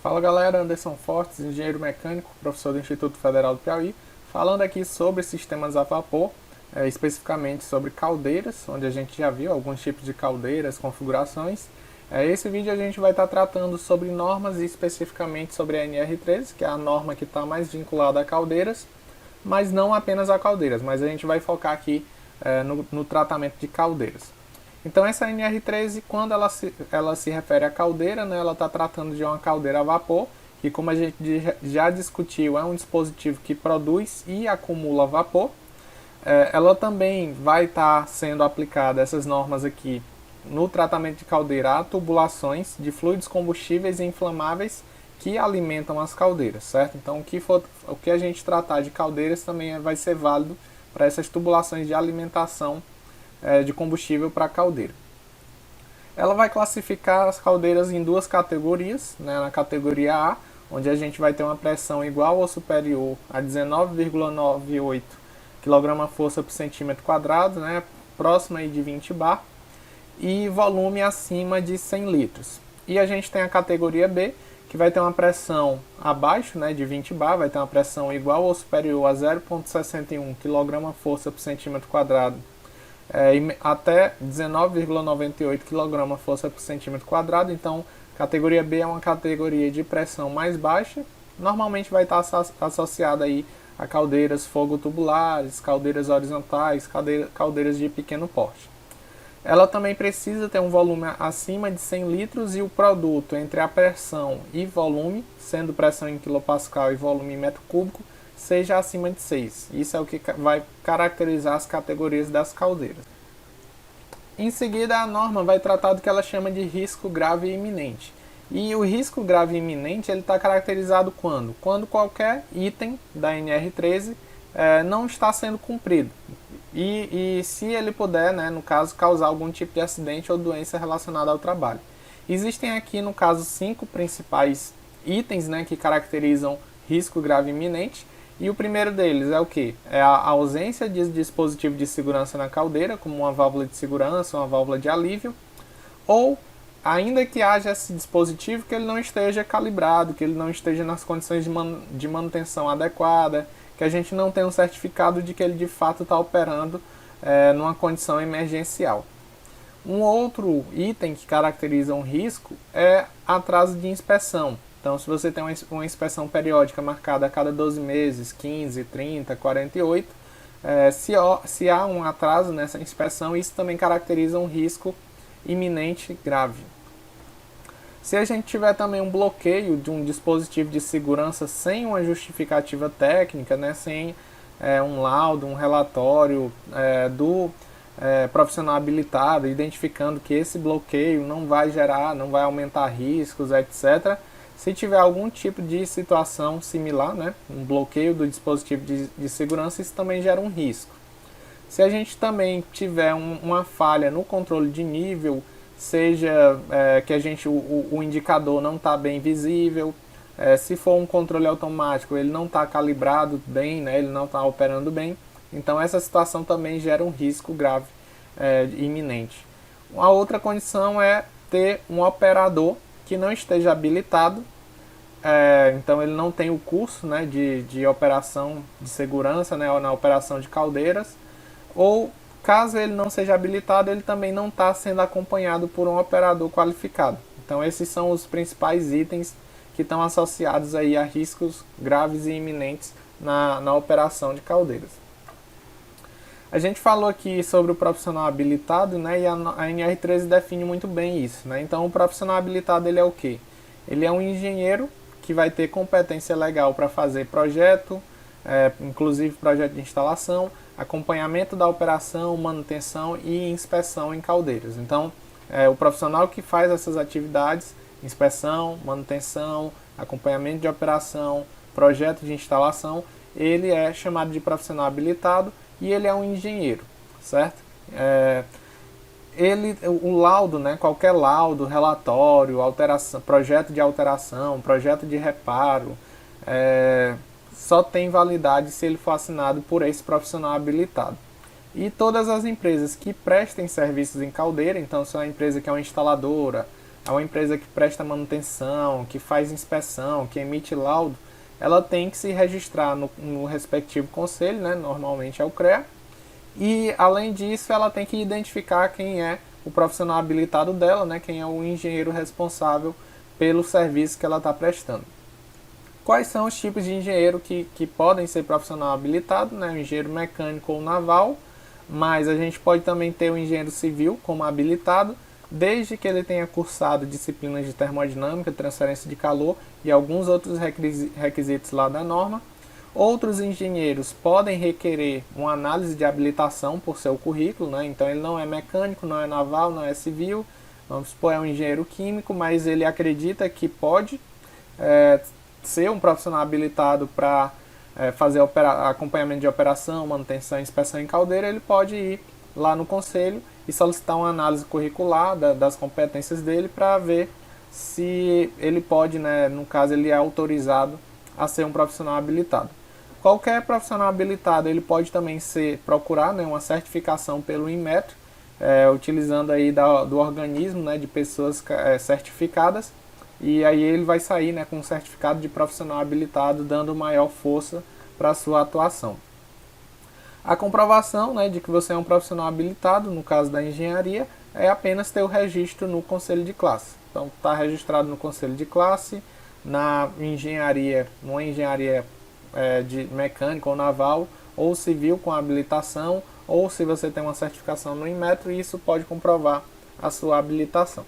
Fala galera, Anderson Fortes, engenheiro mecânico, professor do Instituto Federal do Piauí, falando aqui sobre sistemas a vapor, especificamente sobre caldeiras, onde a gente já viu alguns tipos de caldeiras, configurações. Esse vídeo a gente vai estar tratando sobre normas e especificamente sobre a NR13, que é a norma que está mais vinculada a caldeiras, mas não apenas a caldeiras, mas a gente vai focar aqui no tratamento de caldeiras. Então essa NR13, quando ela se refere à caldeira, né, ela está tratando de uma caldeira a vapor, que como a gente já discutiu, é um dispositivo que produz e acumula vapor. Ela também vai estar sendo aplicada, essas normas aqui, no tratamento de caldeira a tubulações de fluidos combustíveis e inflamáveis que alimentam as caldeiras, certo? Então o que a gente tratar de caldeiras também vai ser válido para essas tubulações de alimentação de combustível para a caldeira. Ela vai classificar as caldeiras em duas categorias, né? Na categoria A, onde a gente vai ter uma pressão igual ou superior a 19,98 kgfm por centímetro quadrado, né? Próxima aí de 20 bar, e volume acima de 100 litros. E a gente tem a categoria B, que vai ter uma pressão abaixo, né, de 20 bar, vai ter uma pressão igual ou superior a 0,61 kgfm por centímetro quadrado, até 19,98 kgfm por centímetro quadrado. Então, categoria B é uma categoria de pressão mais baixa, normalmente vai estar associada aí a caldeiras fogo-tubulares, caldeiras horizontais, caldeiras de pequeno porte. Ela também precisa ter um volume acima de 100 litros e o produto entre a pressão e volume, sendo pressão em quilopascal e volume em metro cúbico, seja acima de 6. Isso é o que vai caracterizar as categorias das caldeiras. Em seguida, a norma vai tratar do que ela chama de risco grave e iminente. E o risco grave e iminente está caracterizado quando? Quando qualquer item da NR13 não está sendo cumprido. E se ele puder, né, no caso, causar algum tipo de acidente ou doença relacionada ao trabalho. Existem aqui, no caso, 5 principais itens, né, que caracterizam risco grave e iminente. E o primeiro deles é o que? É a ausência de dispositivo de segurança na caldeira, como uma válvula de segurança, uma válvula de alívio, ou ainda que haja esse dispositivo, que ele não esteja calibrado, que ele não esteja nas condições de manutenção adequada, que a gente não tem um certificado de que ele de fato está operando numa condição emergencial. Um outro item que caracteriza um risco é atraso de inspeção. Então, se você tem uma inspeção periódica marcada a cada 12 meses, 15, 30, 48, se há um atraso nessa inspeção, isso também caracteriza um risco iminente grave. Se a gente tiver também um bloqueio de um dispositivo de segurança sem uma justificativa técnica, né, sem um laudo, um relatório do profissional habilitado, identificando que esse bloqueio não vai aumentar riscos, etc. Se tiver algum tipo de situação similar, né, um bloqueio do dispositivo de segurança, isso também gera um risco. Se a gente também tiver uma falha no controle de nível, seja que o indicador não está bem visível, se for um controle automático, ele não está calibrado bem, né, ele não está operando bem, então essa situação também gera um risco grave iminente. Uma outra condição é ter um operador que não esteja habilitado, então ele não tem o curso, né, de operação de segurança, né, na operação de caldeiras, ou caso ele não seja habilitado, ele também não está sendo acompanhado por um operador qualificado. Então esses são os principais itens que estão associados aí a riscos graves e iminentes na operação de caldeiras. A gente falou aqui sobre o profissional habilitado, né, e a NR13 define muito bem isso, né? Então o profissional habilitado, ele é o quê? Ele é um engenheiro que vai ter competência legal para fazer projeto, inclusive projeto de instalação, acompanhamento da operação, manutenção e inspeção em caldeiras. Então, o profissional que faz essas atividades, inspeção, manutenção, acompanhamento de operação, projeto de instalação, ele é chamado de profissional habilitado e ele é um engenheiro, certo? O laudo, né, qualquer laudo, relatório, alteração, projeto de alteração, projeto de reparo, só tem validade se ele for assinado por esse profissional habilitado. E todas as empresas que prestem serviços em caldeira, então se é uma empresa que é uma instaladora, é uma empresa que presta manutenção, que faz inspeção, que emite laudo, ela tem que se registrar no respectivo conselho, né? Normalmente é o CREA, e além disso ela tem que identificar quem é o profissional habilitado dela, né? Quem é o engenheiro responsável pelo serviço que ela está prestando. Quais são os tipos de engenheiro que podem ser profissional habilitado, né? O engenheiro mecânico ou naval, mas a gente pode também ter o engenheiro civil como habilitado, desde que ele tenha cursado disciplinas de termodinâmica, transferência de calor e alguns outros requisitos lá da norma. Outros engenheiros podem requerer uma análise de habilitação por seu currículo, né? Então ele não é mecânico, não é naval, não é civil, vamos supor, é um engenheiro químico, mas ele acredita que pode ser um profissional habilitado para fazer acompanhamento de operação, manutenção e inspeção em caldeira. Ele pode ir lá no conselho e solicitar uma análise curricular das competências dele para ver se ele pode, né, no caso ele é autorizado a ser um profissional habilitado. Qualquer profissional habilitado ele pode também procurar, né, uma certificação pelo Inmetro, utilizando aí do organismo, né, de pessoas certificadas, e aí ele vai sair, né, com um certificado de profissional habilitado, dando maior força para a sua atuação. A comprovação, né, de que você é um profissional habilitado, no caso da engenharia, é apenas ter o registro no conselho de classe. Então, está registrado no conselho de classe, na engenharia, numa engenharia de mecânica ou naval, ou civil com habilitação, ou se você tem uma certificação no Inmetro, isso pode comprovar a sua habilitação.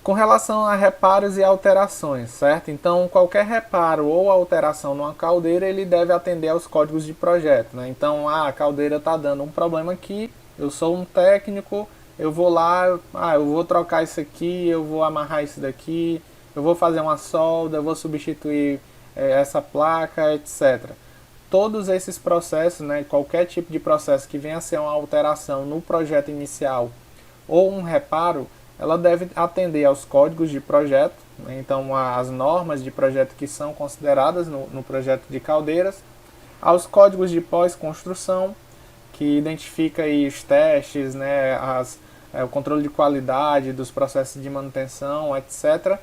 Com relação a reparos e alterações, certo? Então, qualquer reparo ou alteração numa caldeira, ele deve atender aos códigos de projeto, né? Então, a caldeira está dando um problema aqui, eu sou um técnico, eu vou lá, eu vou trocar isso aqui, eu vou amarrar isso daqui, eu vou fazer uma solda, eu vou substituir essa placa, etc. Todos esses processos, né, qualquer tipo de processo que venha a ser uma alteração no projeto inicial ou um reparo, ela deve atender aos códigos de projeto, né? Então as normas de projeto que são consideradas no projeto de caldeiras, aos códigos de pós-construção, que identifica aí os testes, né, o controle de qualidade dos processos de manutenção, etc.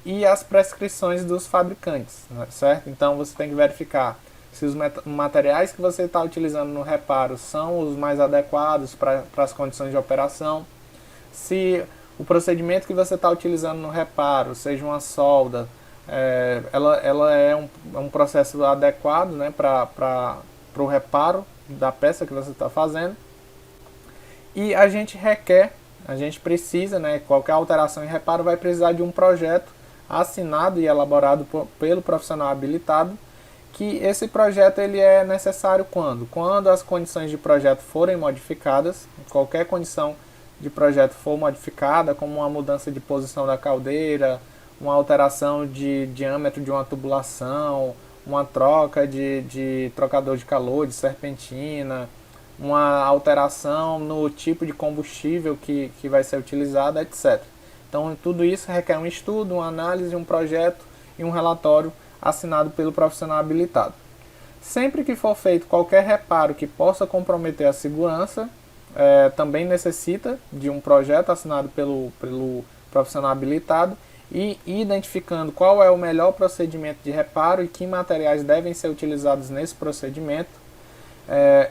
E as prescrições dos fabricantes, né, certo? Então você tem que verificar se os materiais que você está utilizando no reparo são os mais adequados para as condições de operação, se o procedimento que você está utilizando no reparo, seja uma solda, ela é um processo adequado, né, para o reparo da peça que você está fazendo. E a gente precisa, né, qualquer alteração em reparo vai precisar de um projeto assinado e elaborado pelo profissional habilitado, que esse projeto ele é necessário quando as condições de projeto forem modificadas, qualquer condição de projeto for modificada, como uma mudança de posição da caldeira, uma alteração de diâmetro de uma tubulação, uma troca de trocador de calor, de serpentina, uma alteração no tipo de combustível que vai ser utilizado, etc. Então, tudo isso requer um estudo, uma análise, um projeto e um relatório assinado pelo profissional habilitado. Sempre que for feito qualquer reparo que possa comprometer a segurança, também necessita de um projeto assinado pelo profissional habilitado e identificando qual é o melhor procedimento de reparo e que materiais devem ser utilizados nesse procedimento.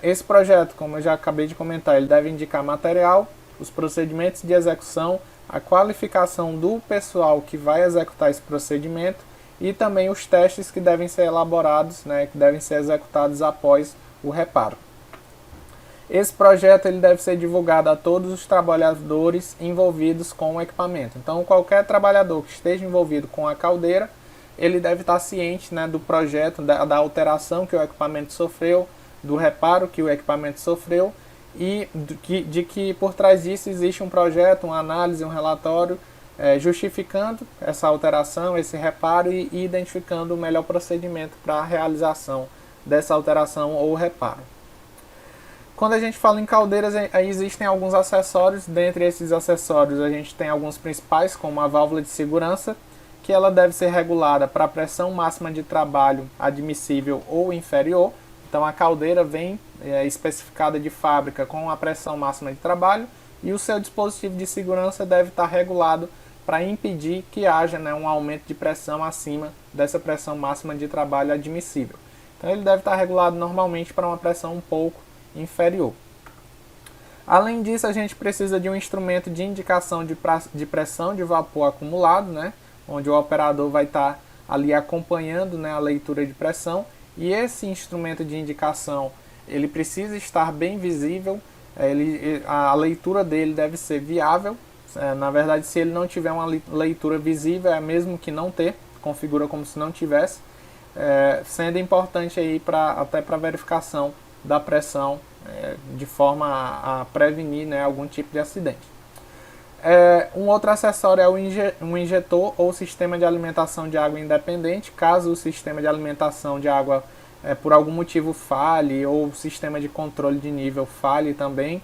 Esse projeto, como eu já acabei de comentar, ele deve indicar material, os procedimentos de execução, a qualificação do pessoal que vai executar esse procedimento e também os testes que devem ser elaborados, né, que devem ser executados após o reparo. Esse projeto ele deve ser divulgado a todos os trabalhadores envolvidos com o equipamento. Então, qualquer trabalhador que esteja envolvido com a caldeira, ele deve estar ciente, né, do projeto, da alteração que o equipamento sofreu, do reparo que o equipamento sofreu e de que por trás disso existe um projeto, uma análise, um relatório justificando essa alteração, esse reparo e identificando o melhor procedimento para a realização dessa alteração ou reparo. Quando a gente fala em caldeiras, existem alguns acessórios. Dentre esses acessórios, a gente tem alguns principais, como a válvula de segurança, que ela deve ser regulada para a pressão máxima de trabalho admissível ou inferior. Então, a caldeira vem especificada de fábrica com a pressão máxima de trabalho e o seu dispositivo de segurança deve estar regulado para impedir que haja, né, um aumento de pressão acima dessa pressão máxima de trabalho admissível. Então ele deve estar regulado normalmente para uma pressão um pouco inferior. Além disso, a gente precisa de um instrumento de indicação de pressão de vapor acumulado, né, onde o operador vai estar ali acompanhando, né, a leitura de pressão, e esse instrumento de indicação ele precisa estar bem visível, a leitura dele deve ser viável. Na verdade, se ele não tiver uma leitura visível, é mesmo que não ter, configura como se não tivesse, sendo importante aí até para verificação da pressão, de forma a prevenir, né, algum tipo de acidente. Um outro acessório é um injetor ou sistema de alimentação de água independente, caso o sistema de alimentação de água por algum motivo falhe, ou o sistema de controle de nível falhe também.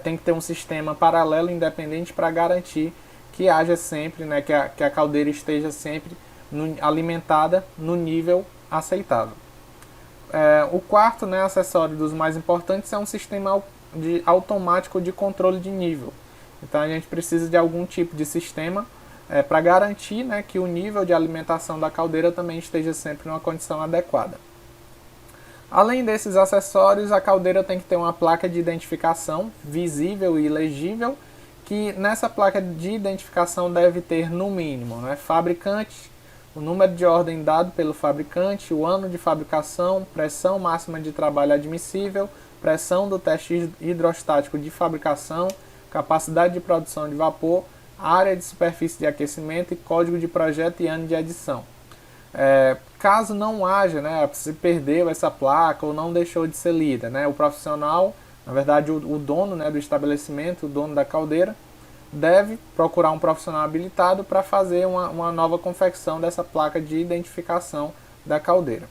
Tem que ter um sistema paralelo independente para garantir que haja sempre, né, que a caldeira esteja sempre alimentada no nível aceitável. O quarto, né, acessório dos mais importantes é um sistema automático de controle de nível. Então a gente precisa de algum tipo de sistema para garantir, né, que o nível de alimentação da caldeira também esteja sempre numa condição adequada. Além desses acessórios, a caldeira tem que ter uma placa de identificação visível e legível, que nessa placa de identificação deve ter no mínimo, né, fabricante, o número de ordem dado pelo fabricante, o ano de fabricação, pressão máxima de trabalho admissível, pressão do teste hidrostático de fabricação, capacidade de produção de vapor, área de superfície de aquecimento e código de projeto e ano de edição. Caso não haja, né, se perdeu essa placa ou não deixou de ser lida, né, o profissional, na verdade o dono, né, do estabelecimento, o dono da caldeira, deve procurar um profissional habilitado para fazer uma nova confecção dessa placa de identificação da caldeira.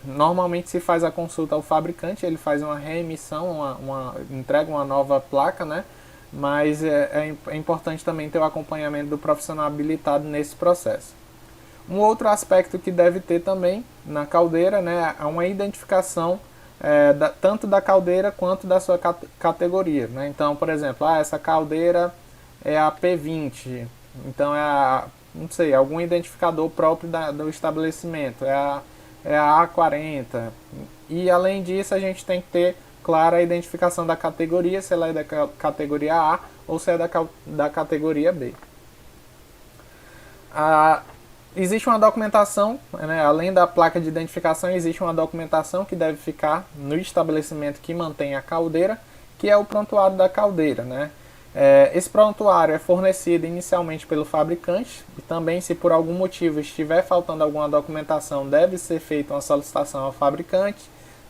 Normalmente se faz a consulta ao fabricante, ele faz uma reemissão, entrega uma nova placa, né? Mas é importante também ter o acompanhamento do profissional habilitado nesse processo. Um outro aspecto que deve ter também na caldeira, né, é uma identificação tanto da caldeira quanto da sua categoria, né? Então, por exemplo, essa caldeira é a P20, então não sei, algum identificador próprio do estabelecimento, é a A40. E além disso, a gente tem que ter clara a identificação da categoria, se ela é da categoria A ou se é da categoria B. Existe uma documentação, né, além da placa de identificação, existe uma documentação que deve ficar no estabelecimento que mantém a caldeira, que é o prontuário da caldeira, né? Esse prontuário é fornecido inicialmente pelo fabricante, e também, se por algum motivo estiver faltando alguma documentação, deve ser feita uma solicitação ao fabricante.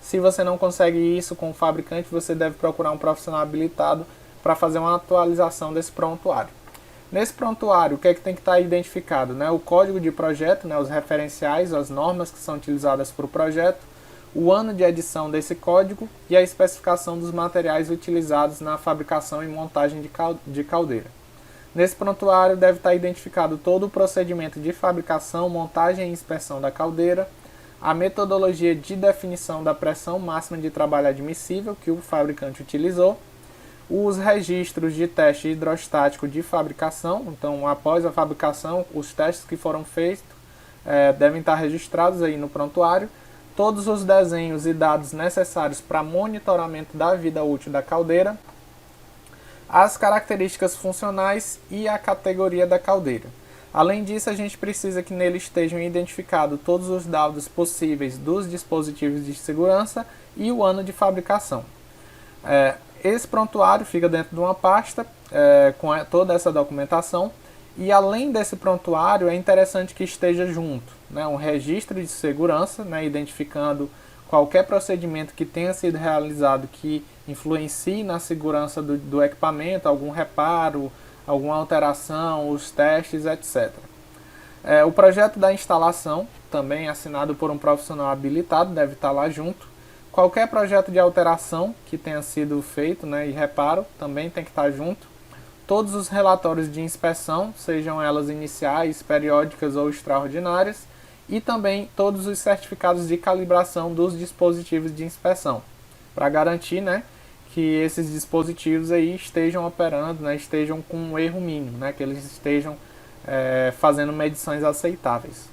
Se você não consegue isso com o fabricante, você deve procurar um profissional habilitado para fazer uma atualização desse prontuário. Nesse prontuário, o que é que tem que estar identificado? Né? O código de projeto, né, os referenciais, as normas que são utilizadas para o projeto, o ano de edição desse código e a especificação dos materiais utilizados na fabricação e montagem de caldeira. Nesse prontuário deve estar identificado todo o procedimento de fabricação, montagem e inspeção da caldeira, a metodologia de definição da pressão máxima de trabalho admissível que o fabricante utilizou, os registros de teste hidrostático de fabricação, então após a fabricação, os testes que foram feitos devem estar registrados aí no prontuário, todos os desenhos e dados necessários para monitoramento da vida útil da caldeira, as características funcionais e a categoria da caldeira. Além disso, a gente precisa que nele estejam identificados todos os dados possíveis dos dispositivos de segurança e o ano de fabricação. Esse prontuário fica dentro de uma pasta com toda essa documentação, e além desse prontuário é interessante que esteja junto, né, um registro de segurança, né, identificando qualquer procedimento que tenha sido realizado que influencie na segurança do equipamento, algum reparo, alguma alteração, os testes, etc. O projeto da instalação, também assinado por um profissional habilitado, deve estar lá junto. Qualquer projeto de alteração que tenha sido feito, né, e reparo, também tem que estar junto. Todos os relatórios de inspeção, sejam elas iniciais, periódicas ou extraordinárias, e também todos os certificados de calibração dos dispositivos de inspeção, para garantir, né, que esses dispositivos aí estejam operando, né, estejam com um erro mínimo, né, que eles estejam fazendo medições aceitáveis.